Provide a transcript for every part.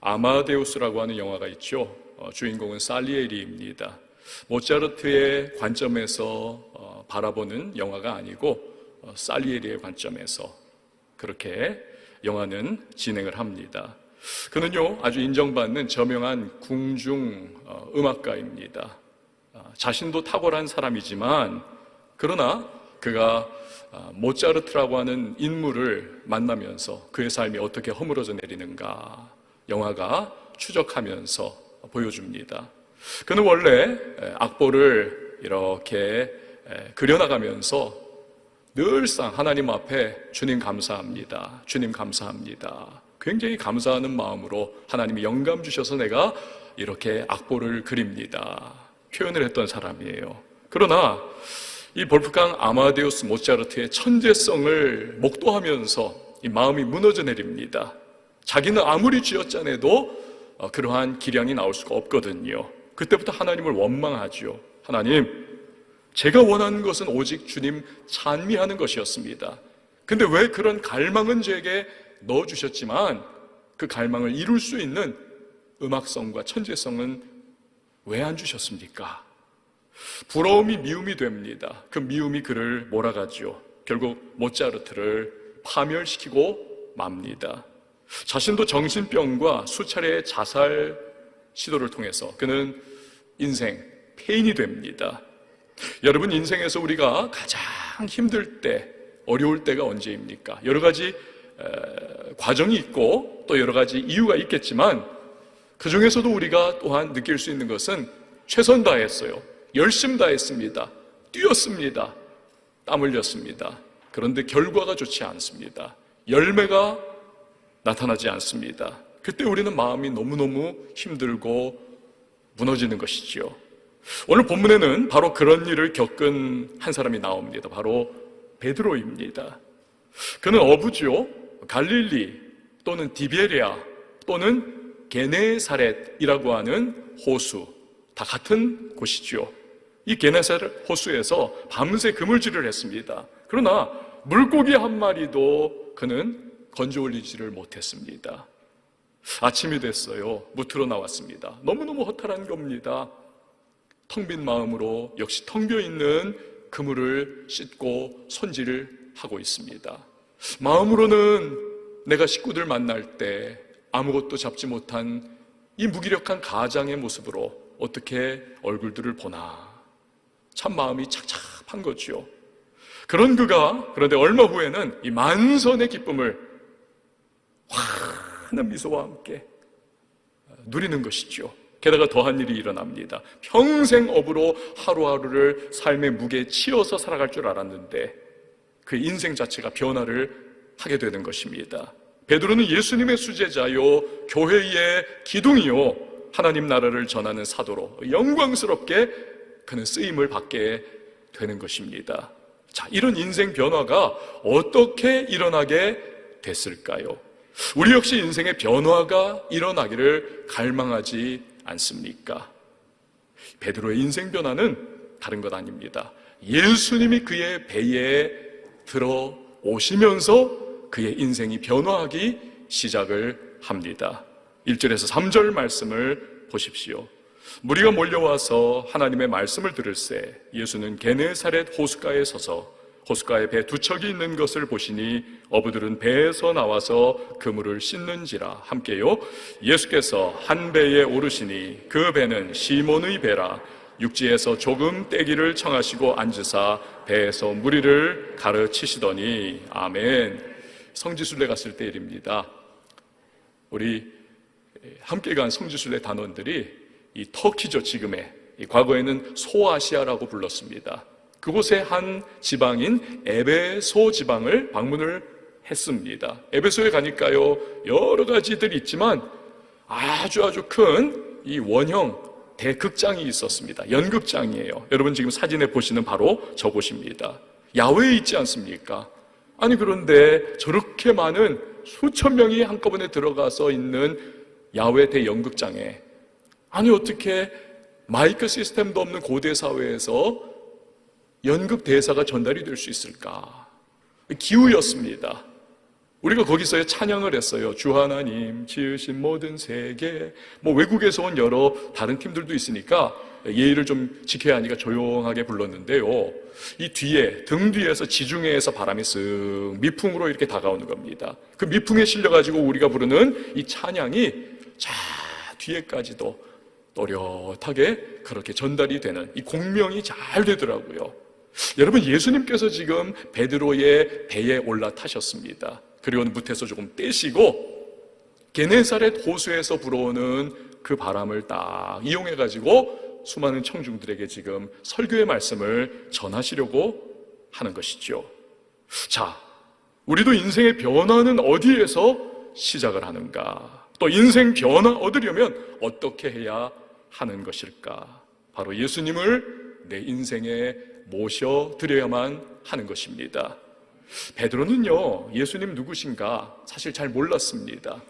아마데우스라고 하는 영화가 있죠. 주인공은 살리에리입니다. 모차르트의 관점에서 바라보는 영화가 아니고 살리에리의 관점에서 그렇게 영화는 진행을 합니다. 그는요, 아주 인정받는 저명한 궁중 음악가입니다. 자신도 탁월한 사람이지만 그러나 그가 모차르트라고 하는 인물을 만나면서 그의 삶이 어떻게 허물어져 내리는가 영화가 추적하면서 보여줍니다. 그는 원래 악보를 이렇게 그려나가면서 늘상 하나님 앞에 주님 감사합니다, 주님 감사합니다, 굉장히 감사하는 마음으로 하나님이 영감 주셔서 내가 이렇게 악보를 그립니다 표현을 했던 사람이에요. 그러나 이 볼프강 아마데우스 모차르트의 천재성을 목도하면서 이 마음이 무너져 내립니다. 자기는 아무리 쥐어짜내도 그러한 기량이 나올 수가 없거든요. 그때부터 하나님을 원망하죠. 하나님, 제가 원하는 것은 오직 주님 찬미하는 것이었습니다. 근데 왜 그런 갈망은 저에게 넣어주셨지만 그 갈망을 이룰 수 있는 음악성과 천재성은 왜 안 주셨습니까? 부러움이 미움이 됩니다. 그 미움이 그를 몰아가죠. 결국 모차르트를 파멸시키고 맙니다. 자신도 정신병과 수차례의 자살 시도를 통해서 그는 인생 폐인이 됩니다. 여러분, 인생에서 우리가 가장 힘들 때, 어려울 때가 언제입니까? 여러 가지 과정이 있고 또 여러 가지 이유가 있겠지만 그 중에서도 우리가 또한 느낄 수 있는 것은 최선 다했어요. 열심 다했습니다. 뛰었습니다. 땀 흘렸습니다. 그런데 결과가 좋지 않습니다. 열매가 나타나지 않습니다. 그때 우리는 마음이 너무너무 힘들고 무너지는 것이지요. 오늘 본문에는 바로 그런 일을 겪은 한 사람이 나옵니다. 바로 베드로입니다. 그는 어부죠. 갈릴리 또는 디베리아 또는 게네사렛이라고 하는 호수, 다 같은 곳이죠. 이 게네사렛 호수에서 밤새 그물질을 했습니다. 그러나 물고기 한 마리도 그는 건져 올리지를 못했습니다. 아침이 됐어요. 무트로 나왔습니다. 너무너무 허탈한 겁니다. 텅 빈 마음으로 역시 텅 비어있는 그물을 씻고 손질을 하고 있습니다. 마음으로는 내가 식구들 만날 때 아무것도 잡지 못한 이 무기력한 가장의 모습으로 어떻게 얼굴들을 보나, 참 마음이 착잡한 거죠. 그런 그가 그런데 얼마 후에는 이 만선의 기쁨을 환한 미소와 함께 누리는 것이죠. 게다가 더한 일이 일어납니다. 평생 업으로 하루하루를 삶의 무게에 치여서 살아갈 줄 알았는데 그 인생 자체가 변화를 하게 되는 것입니다. 베드로는 예수님의 수제자요, 교회의 기둥이요, 하나님 나라를 전하는 사도로 영광스럽게 그는 쓰임을 받게 되는 것입니다. 자, 이런 인생 변화가 어떻게 일어나게 됐을까요? 우리 역시 인생의 변화가 일어나기를 갈망하지 않습니까? 베드로의 인생 변화는 다른 것 아닙니다. 예수님이 그의 배에 들어오시면서 그의 인생이 변화하기 시작을 합니다. 1절에서 3절 말씀을 보십시오. 무리가 몰려와서 하나님의 말씀을 들을새 예수는 게네사렛 호숫가에 서서 호숫가에 배 두 척이 있는 것을 보시니 어부들은 배에서 나와서 그물을 씻는지라. 함께요, 예수께서 한 배에 오르시니 그 배는 시몬의 배라. 육지에서 조금 떼기를 청하시고 앉으사 배에서 무리를 가르치시더니. 아멘. 성지순례 갔을 때 일입니다. 우리 함께 간 성지순례 단원들이 이 터키죠, 지금의. 과거에는 소아시아라고 불렀습니다. 그곳의 한 지방인 에베소 지방을 방문을 했습니다. 에베소에 가니까요, 여러 가지들이 있지만 아주 큰 이 원형 대극장이 있었습니다. 연극장이에요. 여러분 지금 사진에 보시는 바로 저곳입니다. 야외에 있지 않습니까? 아니, 그런데 저렇게 많은 수천 명이 한꺼번에 들어가서 있는 야외 대연극장에, 아니 어떻게 마이크 시스템도 없는 고대 사회에서 연극 대사가 전달이 될 수 있을까? 기우였습니다. 우리가 거기서 찬양을 했어요. 주 하나님 지으신 모든 세계. 외국에서 온 여러 다른 팀들도 있으니까 예의를 좀 지켜야 하니까 조용하게 불렀는데요, 이 뒤에, 등 뒤에서 지중해에서 바람이 쓱 미풍으로 이렇게 다가오는 겁니다. 그 미풍에 실려가지고 우리가 부르는 이 찬양이 자 뒤에까지도 또렷하게 그렇게 전달이 되는 이 공명이 잘 되더라고요. 여러분, 예수님께서 지금 베드로의 배에 올라타셨습니다. 그리고 무태서 조금 떼시고 게네사렛 호수에서 불어오는 그 바람을 딱 이용해가지고 수많은 청중들에게 지금 설교의 말씀을 전하시려고 하는 것이죠. 자, 우리도 인생의 변화는 어디에서 시작을 하는가? 또 인생 변화 얻으려면 어떻게 해야 하는 것일까? 바로 예수님을 내 인생에 모셔드려야만 하는 것입니다. 베드로는요, 예수님 누구신가 사실 잘 몰랐습니다.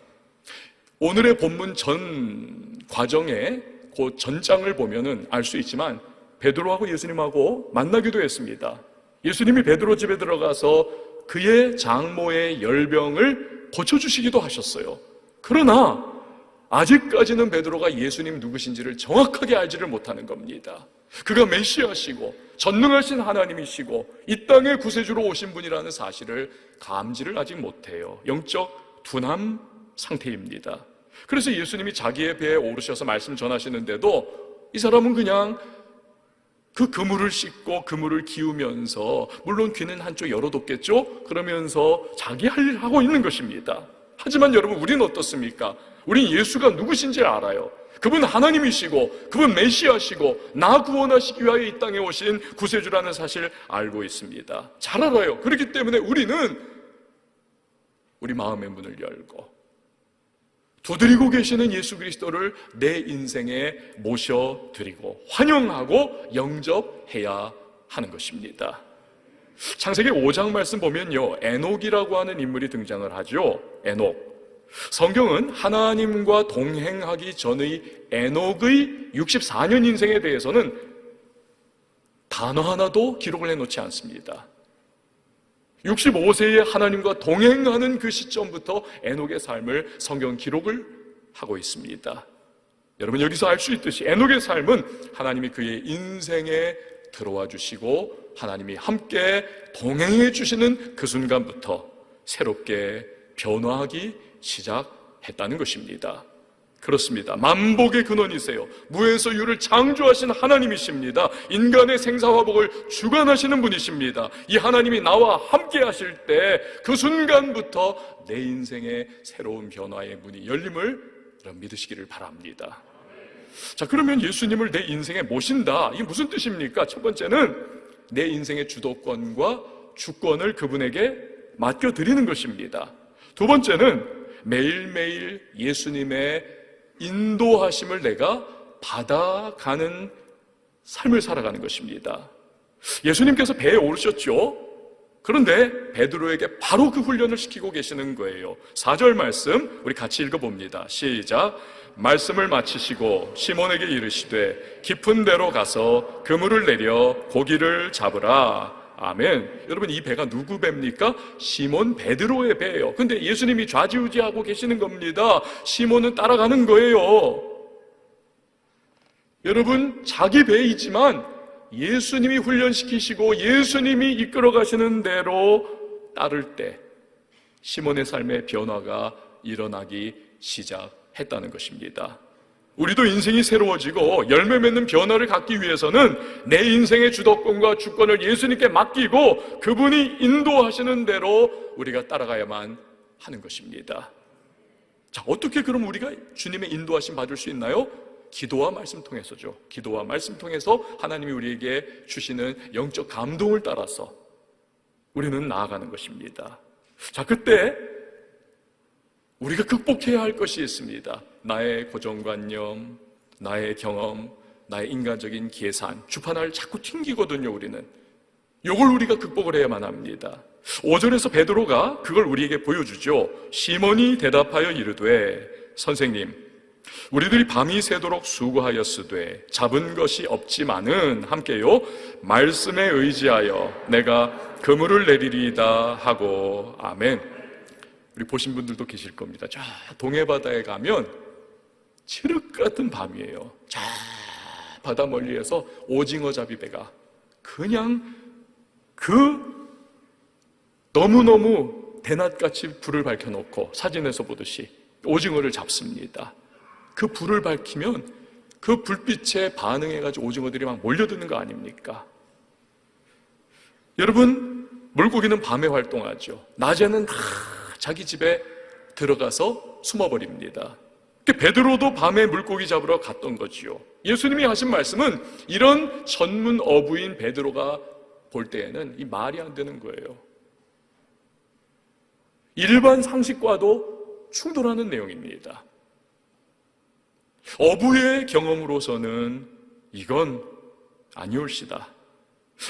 오늘의 본문 전 과정에 그 전장을 보면은 알 수 있지만 베드로하고 예수님하고 만나기도 했습니다. 예수님이 베드로 집에 들어가서 그의 장모의 열병을 고쳐주시기도 하셨어요. 그러나 아직까지는 베드로가 예수님 누구신지를 정확하게 알지를 못하는 겁니다. 그가 메시아시고 전능하신 하나님이시고 이 땅의 구세주로 오신 분이라는 사실을 감지를 아직 못해요. 영적 둔함 상태입니다. 그래서 예수님이 자기의 배에 오르셔서 말씀 전하시는데도 이 사람은 그냥 그 그물을 씻고 그물을 기우면서, 물론 귀는 한쪽 열어뒀겠죠? 그러면서 자기 할 일 하고 있는 것입니다. 하지만 여러분, 우리는 어떻습니까? 우린 예수가 누구신지 알아요. 그분 하나님이시고 그분 메시아시고 나 구원하시기 위하여 이 땅에 오신 구세주라는 사실을 알고 있습니다. 잘 알아요. 그렇기 때문에 우리는 우리 마음의 문을 열고 두드리고 계시는 예수 그리스도를 내 인생에 모셔드리고 환영하고 영접해야 하는 것입니다. 창세기 5장 말씀 보면요, 에녹이라고 하는 인물이 등장을 하죠. 에녹. 성경은 하나님과 동행하기 전의 에녹의 64년 인생에 대해서는 단어 하나도 기록을 해놓지 않습니다. 65세에 하나님과 동행하는 그 시점부터 에녹의 삶을 성경 기록을 하고 있습니다. 여러분, 여기서 알 수 있듯이 에녹의 삶은 하나님이 그의 인생에 들어와 주시고 하나님이 함께 동행해 주시는 그 순간부터 새롭게 변화하기 시작했다는 것입니다. 그렇습니다. 만복의 근원이세요. 무에서 유를 창조하신 하나님이십니다. 인간의 생사화복을 주관하시는 분이십니다. 이 하나님이 나와 함께 하실 때 그 순간부터 내 인생의 새로운 변화의 문이 열림을 믿으시기를 바랍니다. 자, 그러면 예수님을 내 인생에 모신다, 이게 무슨 뜻입니까? 첫 번째는 내 인생의 주도권과 주권을 그분에게 맡겨드리는 것입니다. 두 번째는 매일매일 예수님의 인도하심을 내가 받아가는 삶을 살아가는 것입니다. 예수님께서 배에 오르셨죠? 그런데 베드로에게 바로 그 훈련을 시키고 계시는 거예요. 4절 말씀 우리 같이 읽어봅니다. 시작. 말씀을 마치시고 시몬에게 이르시되 깊은 데로 가서 그물을 내려 고기를 잡으라. 아멘. 여러분, 이 배가 누구 배입니까? 시몬 베드로의 배예요. 근데 예수님이 좌지우지하고 계시는 겁니다. 시몬은 따라가는 거예요. 여러분, 자기 배이지만 예수님이 훈련시키시고 예수님이 이끌어 가시는 대로 따를 때 시몬의 삶의 변화가 일어나기 시작했다는 것입니다. 우리도 인생이 새로워지고 열매 맺는 변화를 갖기 위해서는 내 인생의 주도권과 주권을 예수님께 맡기고 그분이 인도하시는 대로 우리가 따라가야만 하는 것입니다. 자, 어떻게 그럼 우리가 주님의 인도하심 받을 수 있나요? 기도와 말씀 통해서죠. 기도와 말씀 통해서 하나님이 우리에게 주시는 영적 감동을 따라서 우리는 나아가는 것입니다. 자, 그때 우리가 극복해야 할 것이 있습니다. 나의 고정관념, 나의 경험, 나의 인간적인 계산, 주판을 자꾸 튕기거든요. 우리는 이걸 우리가 극복을 해야만 합니다. 5절에서 베드로가 그걸 우리에게 보여주죠. 시몬이 대답하여 이르되 선생님, 우리들이 밤이 새도록 수고하였으되 잡은 것이 없지만은 함께요 말씀에 의지하여 내가 그물을 내리리이다 하고. 아멘. 우리 보신 분들도 계실 겁니다. 저 동해바다에 가면 칠흑 같은 밤이에요. 저 바다 멀리에서 오징어 잡이 배가 그냥 너무너무 대낮같이 불을 밝혀놓고 사진에서 보듯이 오징어를 잡습니다. 그 불을 밝히면 그 불빛에 반응해가지고 오징어들이 막 몰려드는 거 아닙니까? 여러분, 물고기는 밤에 활동하죠. 낮에는 다 자기 집에 들어가서 숨어버립니다. 베드로도 밤에 물고기 잡으러 갔던 거지요. 예수님이 하신 말씀은 이런 전문 어부인 베드로가 볼 때에는 이 말이 안 되는 거예요. 일반 상식과도 충돌하는 내용입니다. 어부의 경험으로서는 이건 아니올시다.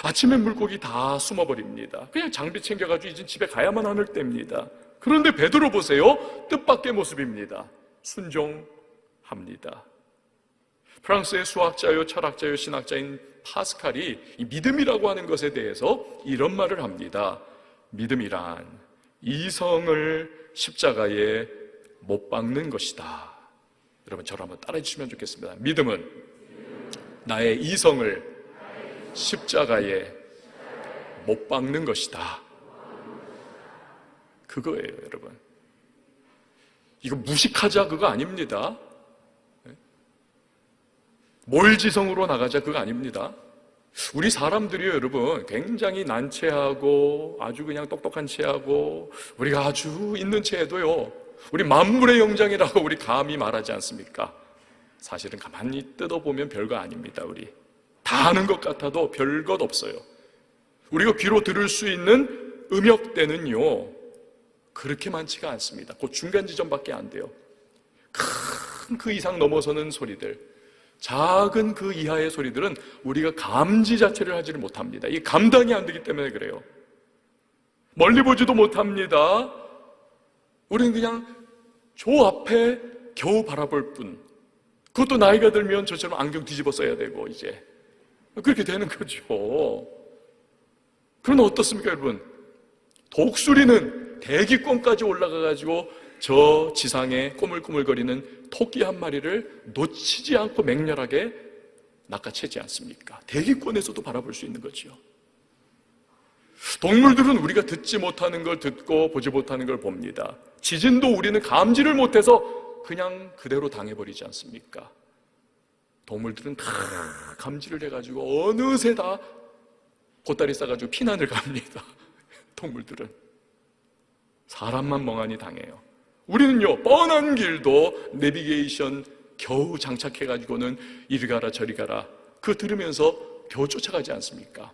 아침에 물고기 다 숨어버립니다. 그냥 장비 챙겨가지고 이제 집에 가야만 하는 때입니다. 그런데 베드로 보세요. 뜻밖의 모습입니다. 순종합니다. 프랑스의 수학자요, 철학자요, 신학자인 파스칼이 이 믿음이라고 하는 것에 대해서 이런 말을 합니다. 믿음이란 이성을 십자가에 못 박는 것이다. 여러분 저를 한번 따라해 주시면 좋겠습니다. 믿음은 나의 이성을 십자가에 못 박는 것이다. 그거예요, 여러분. 이거 무식하자 그거 아닙니다. 몰지성으로 나가자 그거 아닙니다. 우리 사람들이요, 여러분, 굉장히 난체하고 아주 그냥 똑똑한 체하고 우리가 아주 있는 체에도요, 우리 만물의 영장이라고 우리 감히 말하지 않습니까? 사실은 가만히 뜯어보면 별거 아닙니다. 우리 다 아는 것 같아도 별것 없어요. 우리가 귀로 들을 수 있는 음역대는요 그렇게 많지가 않습니다. 그 중간 지점밖에 안 돼요. 큰 그 이상 넘어서는 소리들, 작은 그 이하의 소리들은 우리가 감지 자체를 하지를 못합니다. 이게 감당이 안 되기 때문에 그래요. 멀리 보지도 못합니다. 우리는 그냥 저 앞에 겨우 바라볼 뿐. 그것도 나이가 들면 저처럼 안경 뒤집어 써야 되고 이제 그렇게 되는 거죠. 그러나 어떻습니까, 여러분? 독수리는 대기권까지 올라가가지고 저 지상에 꼬물꼬물거리는 토끼 한 마리를 놓치지 않고 맹렬하게 낚아채지 않습니까? 대기권에서도 바라볼 수 있는 거지요. 동물들은 우리가 듣지 못하는 걸 듣고 보지 못하는 걸 봅니다. 지진도 우리는 감지를 못해서 그냥 그대로 당해버리지 않습니까? 동물들은 다 감지를 해가지고 어느새 다 보따리 싸가지고 피난을 갑니다. 동물들은. 사람만 멍하니 당해요. 우리는요, 뻔한 길도 내비게이션 겨우 장착해가지고는 이리 가라 저리 가라 그거 들으면서 겨우 쫓아가지 않습니까?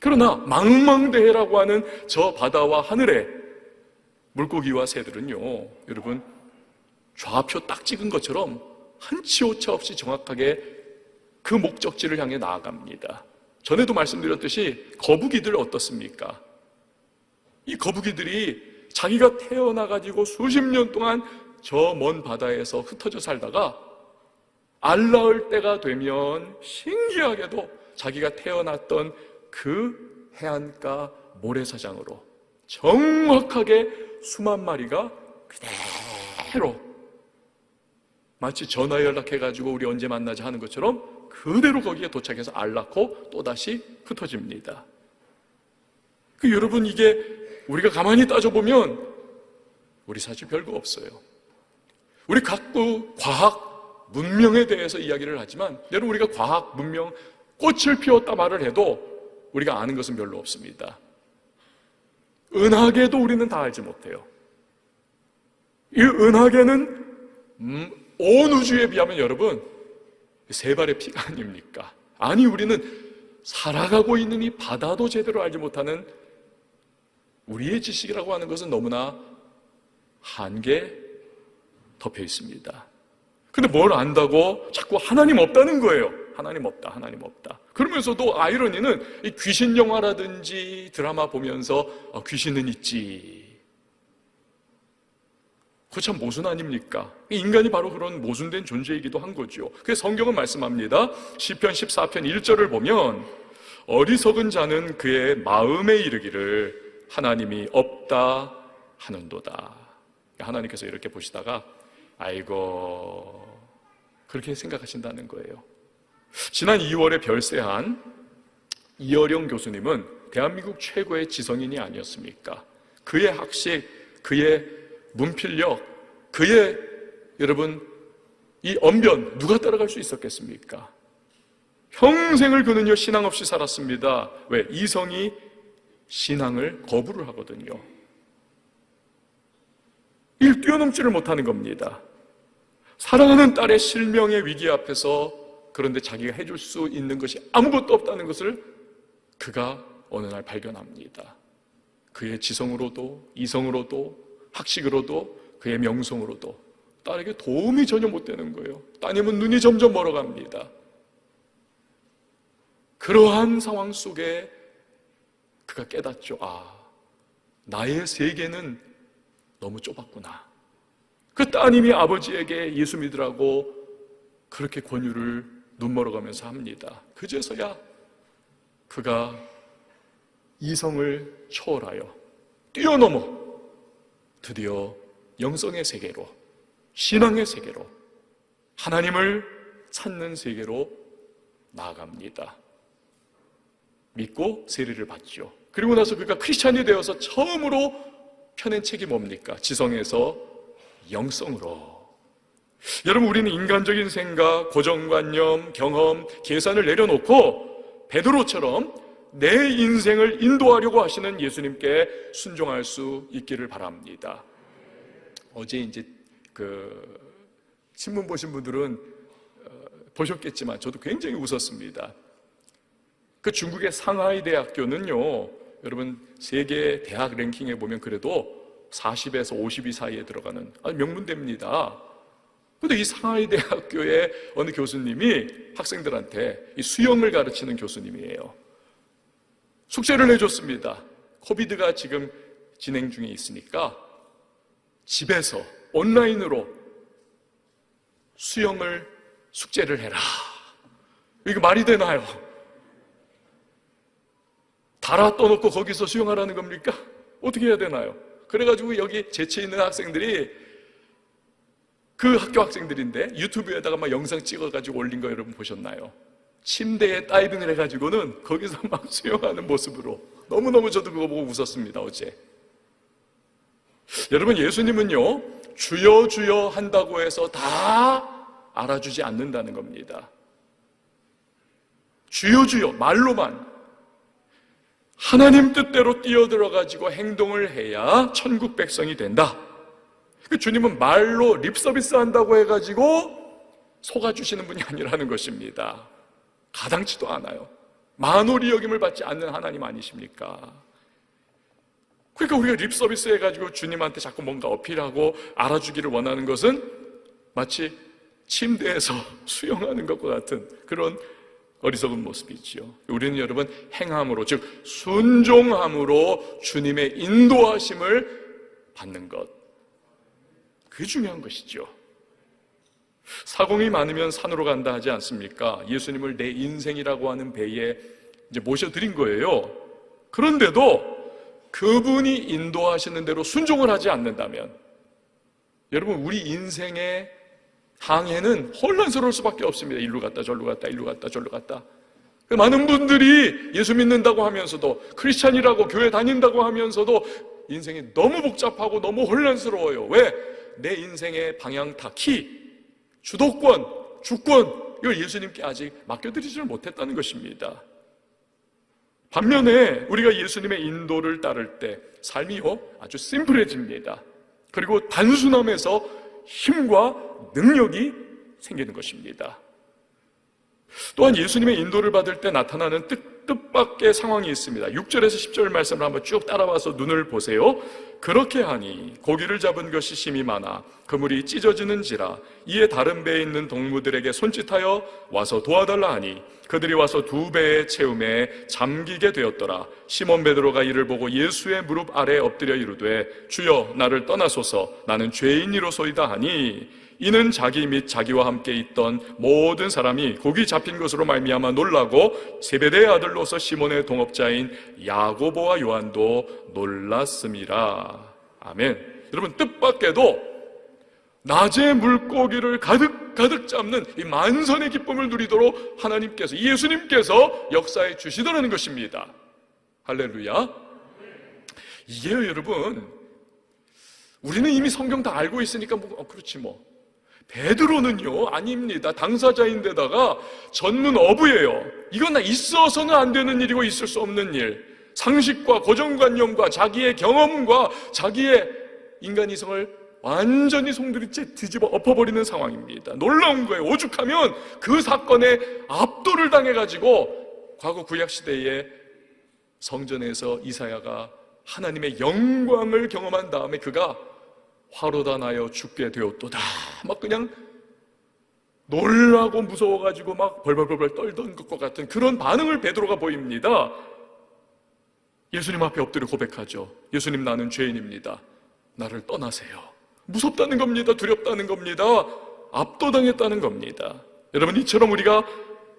그러나 망망대해라고 하는 저 바다와 하늘에 물고기와 새들은요, 여러분, 좌표 딱 찍은 것처럼 한치 오차 없이 정확하게 그 목적지를 향해 나아갑니다. 전에도 말씀드렸듯이 거북이들 어떻습니까? 이 거북이들이 자기가 태어나가지고 수십 년 동안 저 먼 바다에서 흩어져 살다가 알 낳을 때가 되면 신기하게도 자기가 태어났던 그 해안가 모래사장으로 정확하게 수만 마리가 그대로 마치 전화 연락해가지고 우리 언제 만나자 하는 것처럼 그대로 거기에 도착해서 알 낳고 또다시 흩어집니다. 여러분, 이게 우리가 가만히 따져보면 우리 사실 별거 없어요. 우리 각국 과학, 문명에 대해서 이야기를 하지만 여러분, 우리가 과학, 문명, 꽃을 피웠다 말을 해도 우리가 아는 것은 별로 없습니다. 은하계도 우리는 다 알지 못해요. 이 은하계는 온 우주에 비하면 여러분 세 발의 피가 아닙니까? 아니, 우리는 살아가고 있는 이 바다도 제대로 알지 못하는 우리의 지식이라고 하는 것은 너무나 한계 덮여 있습니다. 근데 뭘 안다고 자꾸 하나님 없다는 거예요. 하나님 없다, 하나님 없다. 그러면서도 아이러니는 이 귀신 영화라든지 드라마 보면서 귀신은 있지. 그거 참 모순 아닙니까? 인간이 바로 그런 모순된 존재이기도 한 거죠. 그래서 성경은 말씀합니다. 시편 14편 1절을 보면 어리석은 자는 그의 마음에 이르기를 하나님이 없다 하는도다. 하나님께서 이렇게 보시다가 아이고 그렇게 생각하신다는 거예요. 지난 2월에 별세한 이어령 교수님은 대한민국 최고의 지성인이 아니었습니까? 그의 학식, 그의 문필력, 그의 여러분 이 언변 누가 따라갈 수 있었겠습니까? 평생을 그는요 신앙 없이 살았습니다. 왜? 이성이 신앙을 거부를 하거든요. 뛰어넘지를 못하는 겁니다. 사랑하는 딸의 실명의 위기 앞에서 그런데 자기가 해줄 수 있는 것이 아무것도 없다는 것을 그가 어느 날 발견합니다. 그의 지성으로도 이성으로도 학식으로도 그의 명성으로도 딸에게 도움이 전혀 못 되는 거예요. 따님은 눈이 점점 멀어갑니다. 그러한 상황 속에 그가 깨닫죠. 나의 세계는 너무 좁았구나. 그 따님이 아버지에게 예수 믿으라고 그렇게 권유를 눈 멀어가면서 합니다. 그제서야 그가 이성을 초월하여 뛰어넘어 드디어 영성의 세계로, 신앙의 세계로, 하나님을 찾는 세계로 나아갑니다. 믿고 세례를 받죠. 그리고 나서 그가 크리스찬이 되어서 처음으로 펴낸 책이 뭡니까? 지성에서 영성으로. 여러분, 우리는 인간적인 생각, 고정관념, 경험, 계산을 내려놓고 베드로처럼 내 인생을 인도하려고 하시는 예수님께 순종할 수 있기를 바랍니다. 어제 이제 신문 보신 분들은 보셨겠지만 저도 굉장히 웃었습니다. 그 중국의 상하이 대학교는요, 여러분 세계 대학 랭킹에 보면 그래도 40에서 50위 사이에 들어가는 아주 명문대입니다. 그런데 이 상하이 대학교의 어느 교수님이 학생들한테 이 수영을 가르치는 교수님이에요. 숙제를 내줬습니다. 코비드가 지금 진행 중에 있으니까 집에서 온라인으로 수영을 숙제를 해라. 이게 말이 되나요? 달아 떠놓고 거기서 수영하라는 겁니까? 어떻게 해야 되나요? 그래가지고 여기 재치 있는 학생들이 그 학교 학생들인데 유튜브에다가 막 영상 찍어가지고 올린 거 여러분 보셨나요? 침대에 다이빙을 해가지고는 거기서 막 수영하는 모습으로 너무너무 저도 그거 보고 웃었습니다. 어제. 여러분, 예수님은요 주여 주여 한다고 해서 다 알아주지 않는다는 겁니다. 주여 주여 말로만 하나님 뜻대로 뛰어들어가지고 행동을 해야 천국 백성이 된다. 주님은 말로 립서비스 한다고 해가지고 속아주시는 분이 아니라는 것입니다. 가당치도 않아요. 만홀이 여김을 받지 않는 하나님 아니십니까? 그러니까 우리가 립서비스 해가지고 주님한테 자꾸 뭔가 어필하고 알아주기를 원하는 것은 마치 침대에서 수영하는 것과 같은 그런 어리석은 모습이지요. 우리는 여러분 행함으로, 즉 순종함으로 주님의 인도하심을 받는 것, 그게 중요한 것이죠. 사공이 많으면 산으로 간다 하지 않습니까? 예수님을 내 인생이라고 하는 배에 이제 모셔드린 거예요. 그런데도 그분이 인도하시는 대로 순종을 하지 않는다면 여러분 우리 인생의 항해는 혼란스러울 수밖에 없습니다. 일로 갔다 절로 갔다 일로 갔다 절로 갔다. 많은 분들이 예수 믿는다고 하면서도 크리스찬이라고 교회 다닌다고 하면서도 인생이 너무 복잡하고 너무 혼란스러워요. 왜? 내 인생의 방향타, 키, 주도권, 주권 이걸 예수님께 아직 맡겨드리지를 못했다는 것입니다. 반면에 우리가 예수님의 인도를 따를 때 삶이요 아주 심플해집니다. 그리고 단순함에서 힘과 능력이 생기는 것입니다. 또한 예수님의 인도를 받을 때 나타나는 뜻밖의 상황이 있습니다. 6절에서 10절 말씀을 한번 쭉 따라와서 눈을 보세요. 그렇게 하니 고기를 잡은 것이 심이 많아 그물이 찢어지는지라 이에 다른 배에 있는 동무들에게 손짓하여 와서 도와달라 하니 그들이 와서 2배의 채움에 잠기게 되었더라. 시몬 베드로가 이를 보고 예수의 무릎 아래에 엎드려 이르되 주여 나를 떠나소서 나는 죄인이로소이다 하니 이는 자기 및 자기와 함께 있던 모든 사람이 고기 잡힌 것으로 말미암아 놀라고 세베대의 아들로서 시몬의 동업자인 야고보와 요한도 놀랐음이라. 아멘. 여러분, 뜻밖에도 낮에 물고기를 가득 잡는 이 만선의 기쁨을 누리도록 하나님께서, 예수님께서 역사해 주시더라는 것입니다. 할렐루야. 이게요, 여러분, 우리는 이미 성경 다 알고 있으니까 그렇지 뭐. 베드로는요, 아닙니다. 당사자인데다가 전문 어부예요. 이건 있어서는 안 되는 일이고 있을 수 없는 일. 상식과 고정관념과 자기의 경험과 자기의 인간이성을 완전히 송두리째 뒤집어 엎어버리는 상황입니다. 놀라운 거예요. 오죽하면 그 사건에 압도를 당해가지고 과거 구약시대에 성전에서 이사야가 하나님의 영광을 경험한 다음에 그가 화로다 나여 죽게 되었도다, 막 그냥 놀라고 무서워가지고 막 벌벌벌 떨던 것과 같은 그런 반응을 베드로가 보입니다. 예수님 앞에 엎드려 고백하죠. 예수님, 나는 죄인입니다. 나를 떠나세요. 무섭다는 겁니다. 두렵다는 겁니다. 압도당했다는 겁니다. 여러분, 이처럼 우리가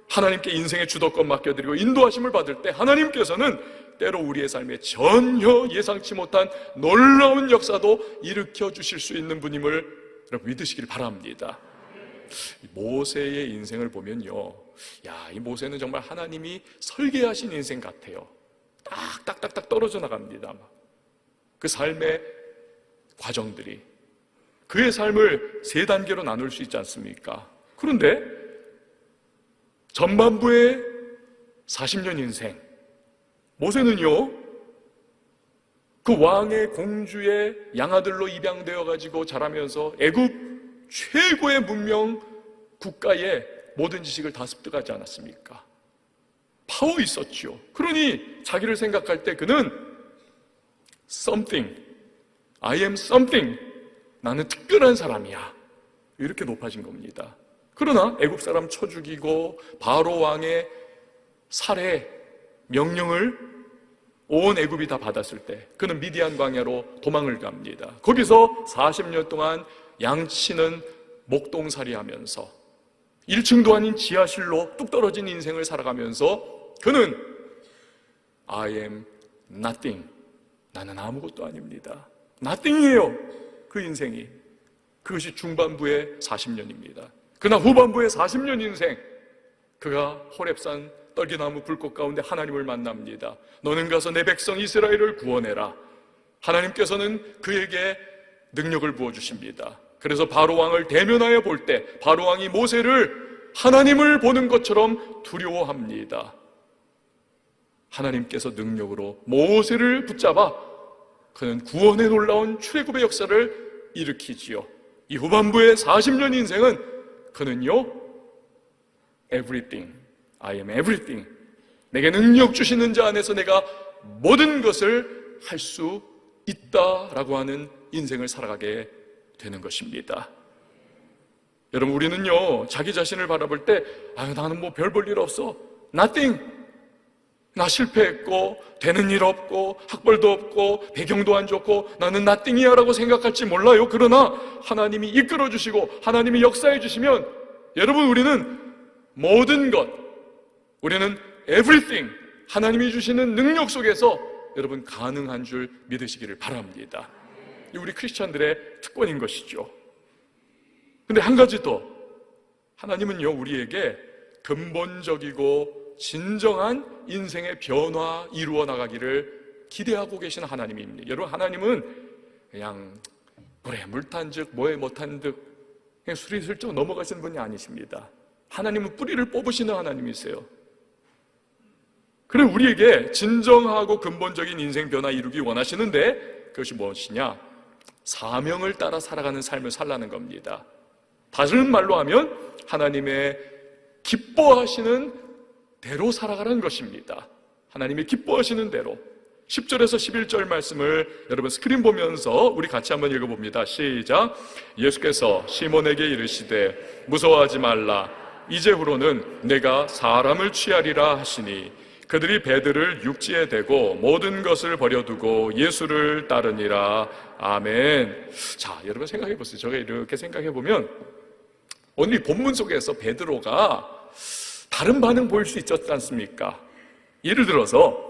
하나님께 인생의 주도권 맡겨드리고 인도하심을 받을 때 하나님께서는 때로 우리의 삶에 전혀 예상치 못한 놀라운 역사도 일으켜 주실 수 있는 분임을 여러분 믿으시길 바랍니다. 모세의 인생을 보면요, 이 모세는 정말 하나님이 설계하신 인생 같아요. 딱딱딱딱 떨어져 나갑니다. 그 삶의 과정들이, 그의 삶을 세 단계로 나눌 수 있지 않습니까? 그런데 전반부의 40년 인생, 모세는요, 그 왕의 공주의 양아들로 입양되어 가지고 자라면서 애굽 최고의 문명 국가의 모든 지식을 다 습득하지 않았습니까? 파워 있었죠. 그러니 자기를 생각할 때 그는 something, I am something, 나는 특별한 사람이야, 이렇게 높아진 겁니다. 그러나 애굽 사람 쳐 죽이고 바로 왕의 살해 명령을 온 애굽이 다 받았을 때 그는 미디안 광야로 도망을 갑니다. 거기서 40년 동안 양치는 목동살이 하면서 1층도 아닌 지하실로 뚝 떨어진 인생을 살아가면서 그는 I am nothing, 나는 아무것도 아닙니다. nothing이에요. 그 인생이. 그것이 중반부의 40년입니다. 그러나 후반부의 40년 인생, 그가 호렙산 떨기나무 불꽃 가운데 하나님을 만납니다. 너는 가서 내 백성 이스라엘을 구원해라. 하나님께서는 그에게 능력을 부어주십니다. 그래서 바로왕을 대면하여 볼 때 바로왕이 모세를 하나님을 보는 것처럼 두려워합니다. 하나님께서 능력으로 모세를 붙잡아 그는 구원의 놀라운 출애굽의 역사를 일으키지요. 이 후반부의 40년 인생은 그는요, everything, I am everything, 내게 능력 주시는 자 안에서 내가 모든 것을 할 수 있다라고 하는 인생을 살아가게 되는 것입니다. 여러분, 우리는요, 자기 자신을 바라볼 때 나는 뭐 별 볼 일 없어, nothing, 나 실패했고 되는 일 없고 학벌도 없고 배경도 안 좋고 나는 nothing이야 라고 생각할지 몰라요. 그러나 하나님이 이끌어 주시고 하나님이 역사해 주시면 여러분, 우리는 모든 것, 우리는 everything, 하나님이 주시는 능력 속에서 여러분 가능한 줄 믿으시기를 바랍니다. 우리 크리스찬들의 특권인 것이죠. 근데 한 가지 더, 하나님은요, 우리에게 근본적이고 진정한 인생의 변화 이루어 나가기를 기대하고 계신 하나님입니다. 여러분, 하나님은 그냥 물에 물 탄 즉 뭐에 못한 듯 그냥 수리슬쩍 넘어가시는 분이 아니십니다. 하나님은 뿌리를 뽑으시는 하나님이세요. 그래, 우리에게 진정하고 근본적인 인생 변화 이루기 원하시는데 그것이 무엇이냐? 사명을 따라 살아가는 삶을 살라는 겁니다. 다른 말로 하면 하나님의 기뻐하시는 대로 살아가라는 것입니다. 하나님이 기뻐하시는 대로. 10절에서 11절 말씀을 여러분 스크린 보면서 우리 같이 한번 읽어봅니다. 시작. 예수께서 시몬에게 이르시되 무서워하지 말라. 이제후로는 내가 사람을 취하리라 하시니 그들이 배들을 육지에 대고 모든 것을 버려두고 예수를 따르니라. 아멘. 자, 여러분 생각해 보세요. 제가 이렇게 생각해 보면 오늘 이 본문 속에서 베드로가 다른 반응 보일 수 있지 않습니까? 예를 들어서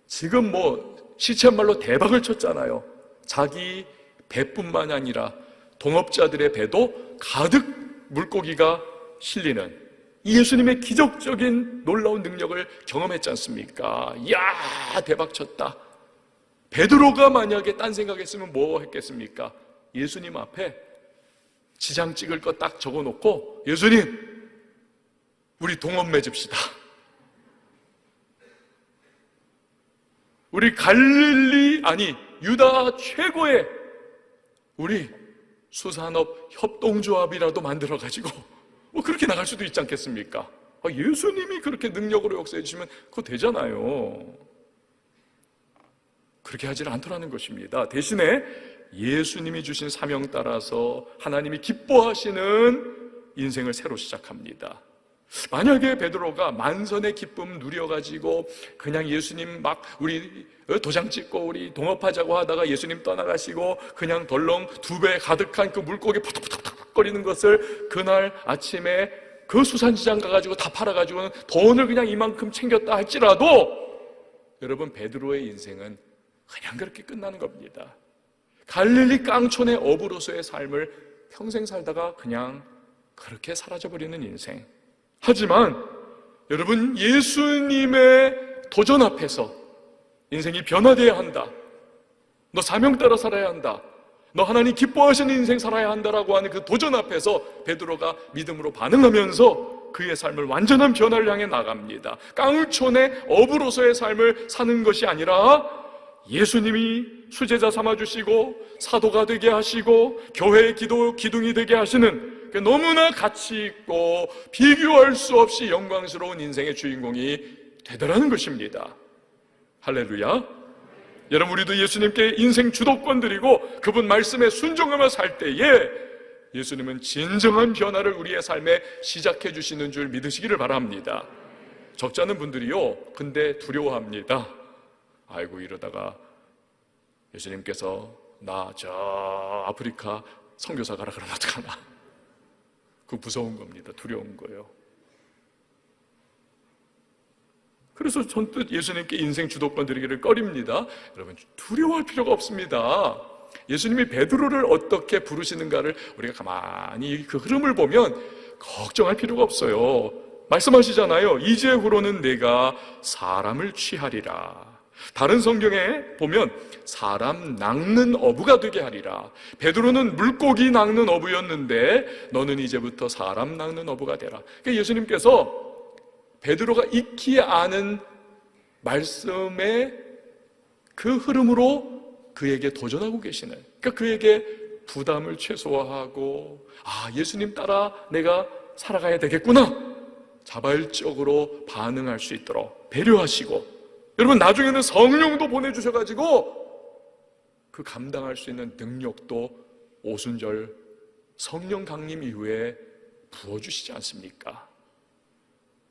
지금 뭐 시체말로 대박을 쳤잖아요. 자기 배뿐만 아니라 동업자들의 배도 가득 물고기가 실리는 이 예수님의 기적적인 놀라운 능력을 경험했지 않습니까? 이야, 대박 쳤다. 베드로가 만약에 딴 생각했으면 뭐 했겠습니까? 예수님 앞에 지장 찍을 거 딱 적어놓고, 예수님, 우리 동업 맺읍시다. 우리 갈릴리, 아니 유다 최고의 우리 수산업 협동조합이라도 만들어가지고 뭐 그렇게 나갈 수도 있지 않겠습니까? 예수님이 그렇게 능력으로 역사해 주시면 그거 되잖아요. 그렇게 하지 않더라는 것입니다. 대신에 예수님이 주신 사명 따라서 하나님이 기뻐하시는 인생을 새로 시작합니다. 만약에 베드로가 만선의 기쁨 누려가지고 그냥 예수님 막 우리 도장 찍고 우리 동업하자고 하다가 예수님 떠나가시고 그냥 덜렁 2배 가득한 그 물고기 푸덕푸덕 거리는 것을 그날 아침에 그 수산시장 가가지고 다 팔아가지고는 돈을 그냥 이만큼 챙겼다 할지라도, 여러분, 베드로의 인생은 그냥 그렇게 끝나는 겁니다. 갈릴리 깡촌의 어부로서의 삶을 평생 살다가 그냥 그렇게 사라져버리는 인생. 하지만 여러분, 예수님의 도전 앞에서 인생이 변화되어야 한다, 너 사명 따라 살아야 한다, 너 하나님 기뻐하시는 인생 살아야 한다라고 하는 그 도전 앞에서 베드로가 믿음으로 반응하면서 그의 삶을 완전한 변화를 향해 나갑니다. 깡촌의 어부로서의 삶을 사는 것이 아니라 예수님이 수제자 삼아주시고 사도가 되게 하시고 교회의 기둥이 되게 하시는 너무나 가치 있고 비교할 수 없이 영광스러운 인생의 주인공이 되더라는 것입니다. 할렐루야. 여러분, 우리도 예수님께 인생 주도권 드리고 그분 말씀에 순종하며 살 때에 예수님은 진정한 변화를 우리의 삶에 시작해 주시는 줄 믿으시기를 바랍니다. 적잖은 분들이요, 근데 두려워합니다. 아이고, 이러다가 예수님께서 나 저 아프리카 선교사 가라 그러면 어떡하나. 그 무서운 겁니다. 두려운 거예요. 그래서 전뜻 예수님께 인생 주도권 드리기를 꺼립니다. 여러분, 두려워할 필요가 없습니다. 예수님이 베드로를 어떻게 부르시는가를 우리가 가만히 그 흐름을 보면 걱정할 필요가 없어요. 말씀하시잖아요. 이제후로는 내가 사람을 취하리라. 다른 성경에 보면 사람 낚는 어부가 되게 하리라. 베드로는 물고기 낚는 어부였는데 너는 이제부터 사람 낚는 어부가 되라. 그러니까 예수님께서 베드로가 익히 아는 말씀의 그 흐름으로 그에게 도전하고 계시는, 그러니까 그에게 부담을 최소화하고, 예수님 따라 내가 살아가야 되겠구나, 자발적으로 반응할 수 있도록 배려하시고, 여러분, 나중에는 성령도 보내주셔가지고 그 감당할 수 있는 능력도 오순절 성령 강림 이후에 부어주시지 않습니까?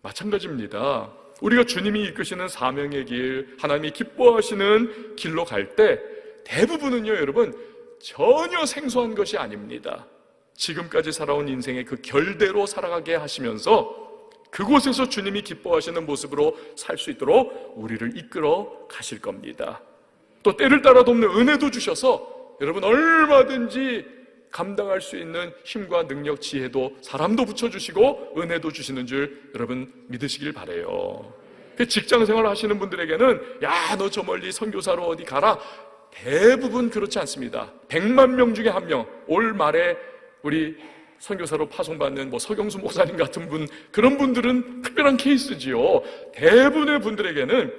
마찬가지입니다. 우리가 주님이 이끄시는 사명의 길, 하나님이 기뻐하시는 길로 갈 때 대부분은요, 여러분, 전혀 생소한 것이 아닙니다. 지금까지 살아온 인생의 그 결대로 살아가게 하시면서 그곳에서 주님이 기뻐하시는 모습으로 살 수 있도록 우리를 이끌어 가실 겁니다. 또 때를 따라 돕는 은혜도 주셔서 여러분, 얼마든지 감당할 수 있는 힘과 능력, 지혜도, 사람도 붙여주시고 은혜도 주시는 줄 여러분 믿으시길 바라요. 직장생활 하시는 분들에게는 야, 너 저 멀리 선교사로 어디 가라, 대부분 그렇지 않습니다. 100만 명 중에 1명, 올 말에 우리 선교사로 파송받는 서경수 목사님 같은 분, 그런 분들은 특별한 케이스지요. 대부분의 분들에게는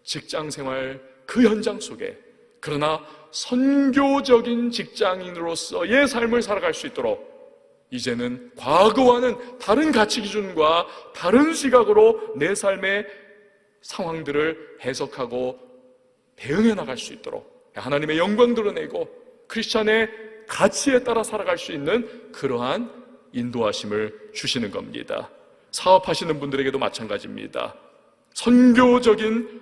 직장생활 그 현장 속에, 그러나 선교적인 직장인으로서의 삶을 살아갈 수 있도록 이제는 과거와는 다른 가치 기준과 다른 시각으로 내 삶의 상황들을 해석하고 대응해 나갈 수 있도록 하나님의 영광 드러내고 크리스찬의 가치에 따라 살아갈 수 있는 그러한 인도하심을 주시는 겁니다. 사업하시는 분들에게도 마찬가지입니다. 선교적인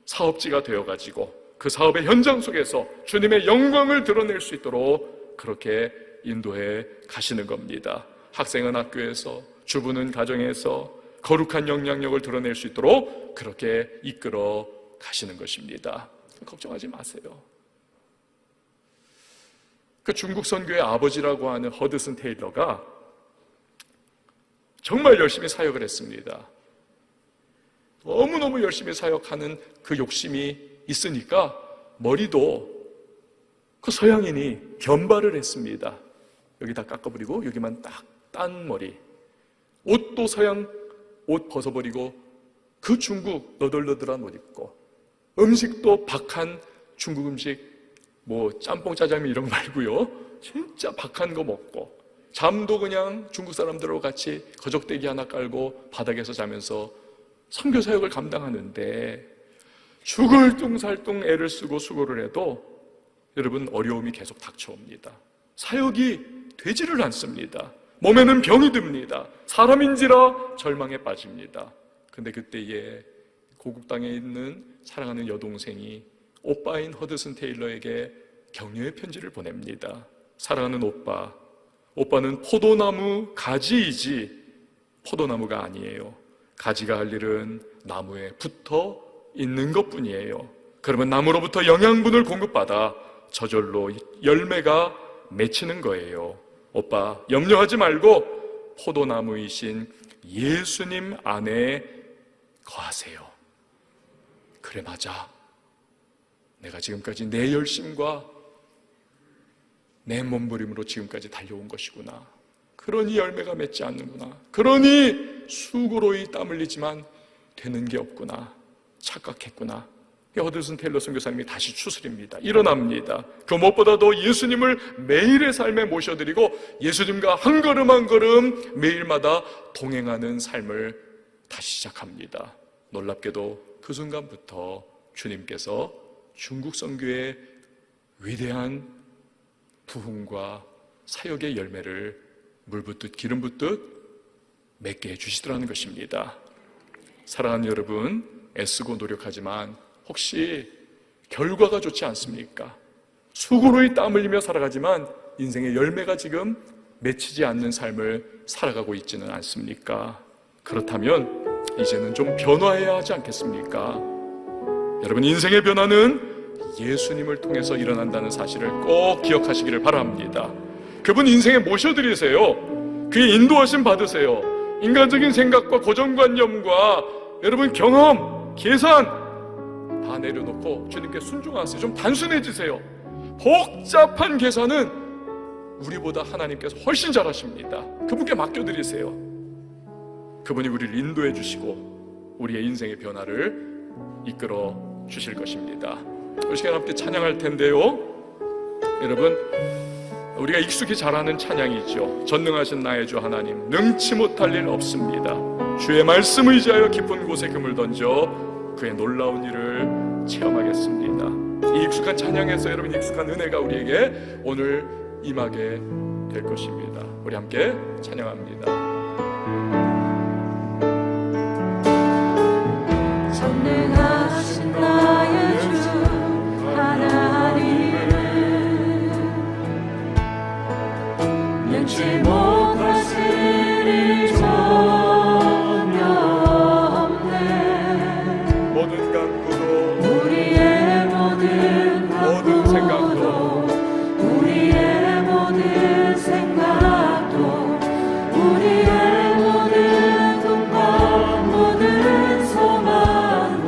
사업지가 되어가지고 그 사업의 현장 속에서 주님의 영광을 드러낼 수 있도록 그렇게 인도해 가시는 겁니다. 학생은 학교에서, 주부는 가정에서 거룩한 영향력을 드러낼 수 있도록 그렇게 이끌어 가시는 것입니다. 걱정하지 마세요. 그 중국 선교의 아버지라고 하는 허드슨 테일러가 정말 열심히 사역을 했습니다. 너무너무 열심히 사역하는 그 욕심이 있으니까 머리도 그 서양인이 변발을 했습니다. 여기 다 깎아버리고 여기만 딱 딴 머리. 옷도 서양 옷 벗어버리고 그 중국 너덜너덜한 옷 입고, 음식도 박한 중국 음식, 뭐 짬뽕 짜장면 이런 거 말고요, 진짜 박한 거 먹고, 잠도 그냥 중국 사람들하고 같이 거적대기 하나 깔고 바닥에서 자면서 선교 사역을 감당하는데, 죽을 뚱살뚱 애를 쓰고 수고를 해도 여러분 어려움이 계속 닥쳐옵니다. 사역이 되지를 않습니다. 몸에는 병이 듭니다. 사람인지라 절망에 빠집니다. 근데 그때에 고국 땅에 있는 사랑하는 여동생이 오빠인 허드슨 테일러에게 격려의 편지를 보냅니다. 사랑하는 오빠, 오빠는 포도나무 가지이지 포도나무가 아니에요. 가지가 할 일은 나무에 붙어 있는 것뿐이에요. 그러면 나무로부터 영양분을 공급받아 저절로 열매가 맺히는 거예요. 오빠, 염려하지 말고 포도나무이신 예수님 안에 거하세요. 그래, 맞아. 내가 지금까지 내 열심과 내 몸부림으로 지금까지 달려온 것이구나. 그러니 열매가 맺지 않는구나. 그러니 수고로이 땀 흘리지만 되는 게 없구나. 착각했구나. 허드슨 테일러 선교사님이 다시 추스립니다. 일어납니다. 그 무엇보다도 예수님을 매일의 삶에 모셔드리고 예수님과 한 걸음 한 걸음 매일마다 동행하는 삶을 다시 시작합니다. 놀랍게도 그 순간부터 주님께서 중국 선교의 위대한 부흥과 사역의 열매를 물 붓듯 기름 붓듯 맺게 해주시더라는 것입니다. 사랑하는 여러분, 애쓰고 노력하지만 혹시 결과가 좋지 않습니까? 수고로이 땀 흘리며 살아가지만 인생의 열매가 지금 맺히지 않는 삶을 살아가고 있지는 않습니까? 그렇다면 이제는 좀 변화해야 하지 않겠습니까? 여러분, 인생의 변화는 예수님을 통해서 일어난다는 사실을 꼭 기억하시기를 바랍니다. 그분 인생에 모셔드리세요. 그의 인도하심 받으세요. 인간적인 생각과 고정관념과 여러분 경험, 계산 다 내려놓고 주님께 순종하세요. 좀 단순해지세요. 복잡한 계산은 우리보다 하나님께서 훨씬 잘하십니다. 그분께 맡겨드리세요. 그분이 우리를 인도해 주시고 우리의 인생의 변화를 이끌어 주실 것입니다. 이 시간 함께 찬양할 텐데요, 여러분, 우리가 익숙히 잘 아는 찬양이죠. 전능하신 나의 주 하나님, 능치 못할 일 없습니다. 주의 말씀 의지하여 깊은 곳에 금을 던져 그의 놀라운 일을 체험하겠습니다. 이 익숙한 찬양에서 여러분, 익숙한 은혜가 우리에게 오늘 임하게 될 것입니다. 우리 함께 찬양합니다. 전능하신 나의 주 하나님은 능치 못하실 일 전혀 없네. 모든 강구도 우리의 모든 생각도 우리의 모든 생각도 우리의 모든 꿈과 모든 소망도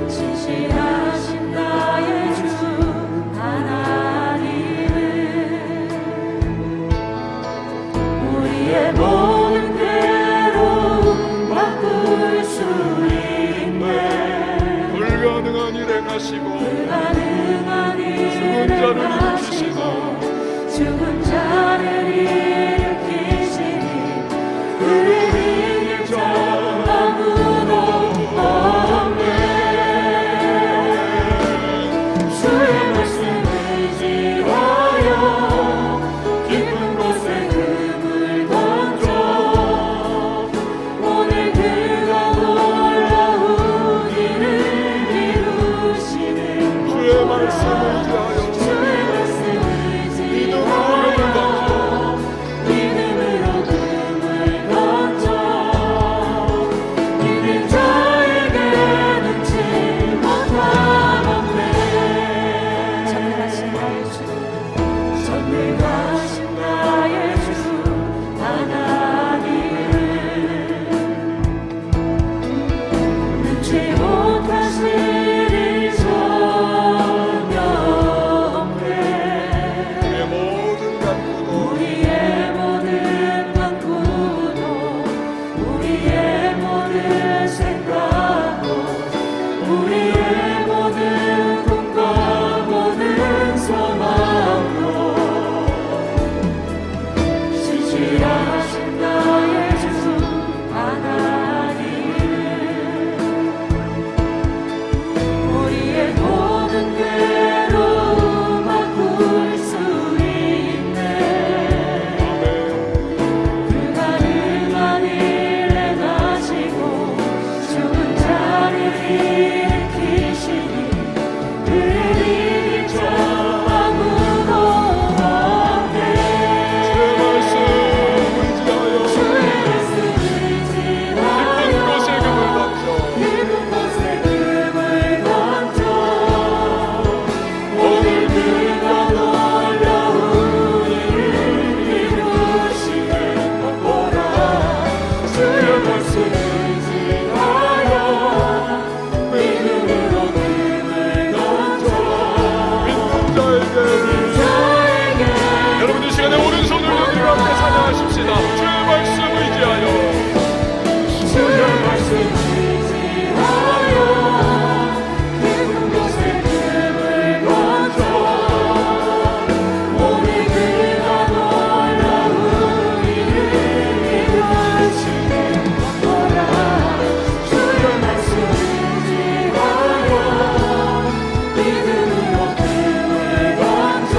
진실하신 나의 주 하나님은 우리의 모든 괴로움 바꿀 수 있네. 불가능한 일 행하시고 불가능한 죽은 일을 자를 하시고 일으키시고 죽은 자를 일으키시니 그를 이길 자 아무도 없네. 주의 말씀 의지하여 깊은 곳에 금을 던져 오늘 그가 놀라운 일을 이루시는 주의 말씀을 의지하여 주의 말씀 의지하여 믿음으로 금을 던져 믿는 자에게 능치 못함 없네. 저에게 여러분 이 시간에 오른손을 들고 함께 찬양하십시다. 주의 말씀 의지하여 주의 말씀 의지하여 깊은 곳에 금을 던져 오늘 그가 놀라운 일을 이루시는 거라. 주의 말씀 의지하여 믿음으로 금을 던져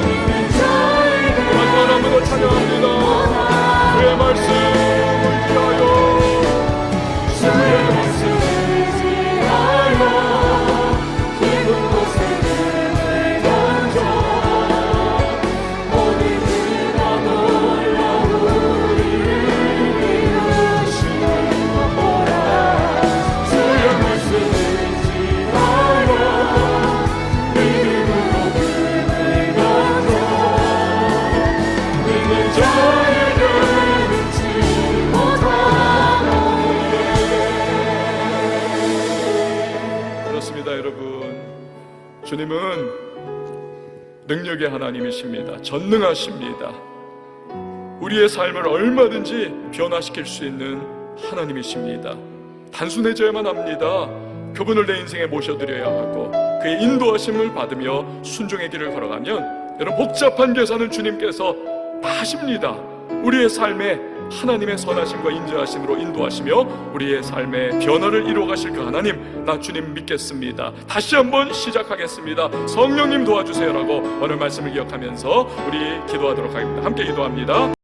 믿는 자에게 만나라고 찬양합니다. 주의 말씀 의지하여 주의 말씀 의지하여 깊은 곳에 금을 던져 오늘 그가 놀라운 일을 이루시는 거라. 주의 말씀 의지하여 믿음으로 금을 던져 믿는 자에게 믿지 그렇습니다. 여러분 주님은 능력의 하나님이십니다. 전능하십니다. 우리의 삶을 얼마든지 변화시킬 수 있는 하나님이십니다. 단순해져야만 합니다. 그분을 내 인생에 모셔드려야 하고 그의 인도하심을 받으며 순종의 길을 걸어가면 여러분 복잡한 계산은 주님께서 다 하십니다. 우리의 삶에 하나님의 선하심과 인자하심으로 인도하시며 우리의 삶에 변화를 이루어가실 그 하나님, 나 주님 믿겠습니다. 다시 한번 시작하겠습니다. 성령님 도와주세요라고 오늘 말씀을 기억하면서 우리 기도하도록 하겠습니다. 함께 기도합니다.